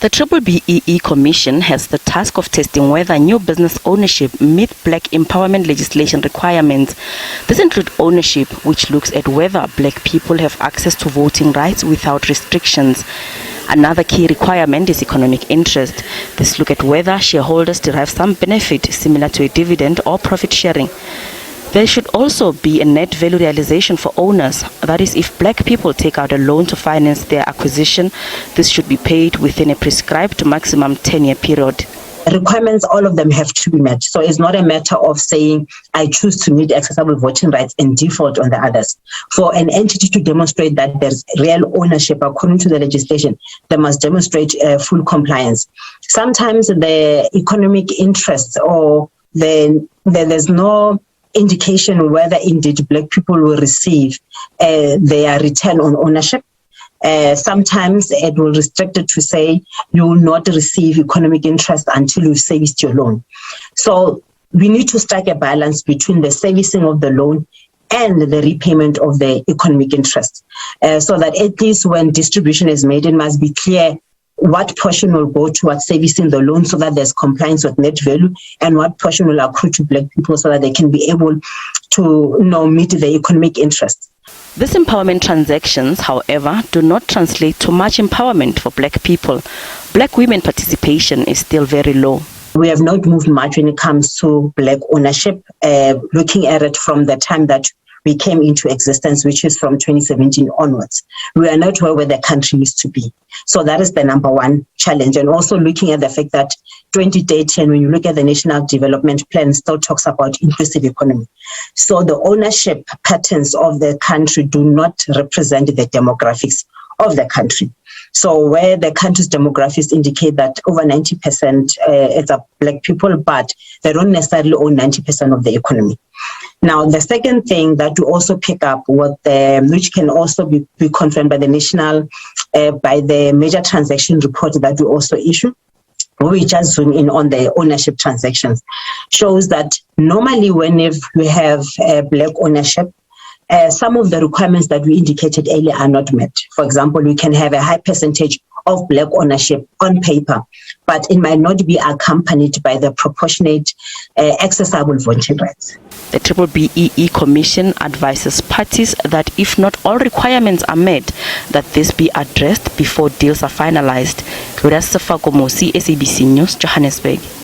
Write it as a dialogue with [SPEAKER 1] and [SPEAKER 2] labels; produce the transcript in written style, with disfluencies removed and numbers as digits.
[SPEAKER 1] The BBBEE Commission has the task of testing whether new business ownership meet black empowerment legislation requirements. This includes ownership, which looks at whether black people have access to voting rights without restrictions. Another key requirement is economic interest. This looks at whether shareholders derive some benefit similar to a dividend or profit sharing. There should also be a net value realization for owners. That is, if black people take out a loan to finance their acquisition, this should be paid within a prescribed maximum 10-year period.
[SPEAKER 2] Requirements, all of them have to be met. So it's not a matter of saying, I choose to meet accessible voting rights and default on the others. For an entity to demonstrate that there's real ownership according to the legislation, they must demonstrate full compliance. Sometimes the economic interest or there's no indication whether indeed black people will receive their return on ownership. Sometimes it will restrict it to say you will not receive economic interest until you've serviced your loan. So we need to strike a balance between the servicing of the loan and the repayment of the economic interest, so that at least when distribution is made, it must be clear what portion will go towards servicing the loan so that there's compliance with net value, and what portion will accrue to black people so that they can be able to meet the economic interest.
[SPEAKER 1] These empowerment transactions, however, do not translate to much empowerment for black people. Black women participation is still very low.
[SPEAKER 2] We have not moved much when it comes to black ownership, looking at it from the time that we came into existence, which is from 2017 onwards. We are not where the country used to be. So that is the number one challenge. And also looking at the fact that 2030, and when you look at the National Development Plan, still talks about inclusive economy. So the ownership patterns of the country do not represent the demographics of the country. So where the country's demographics indicate that over 90% is black people, but they don't necessarily own 90% of the economy. Now, the second thing that we also pick up, which can also be confirmed by the by the major transaction report that we also issue, where we just zoom in on the ownership transactions, shows that normally when we have black ownership, some of the requirements that we indicated earlier are not met. For example, we can have a high percentage of black ownership on paper, but it might not be accompanied by the proportionate accessible voting rights.
[SPEAKER 1] The BBBEE Commission advises parties that if not all requirements are met, that this be addressed before deals are finalized. Gloria Sefakomosi, SABC News, Johannesburg.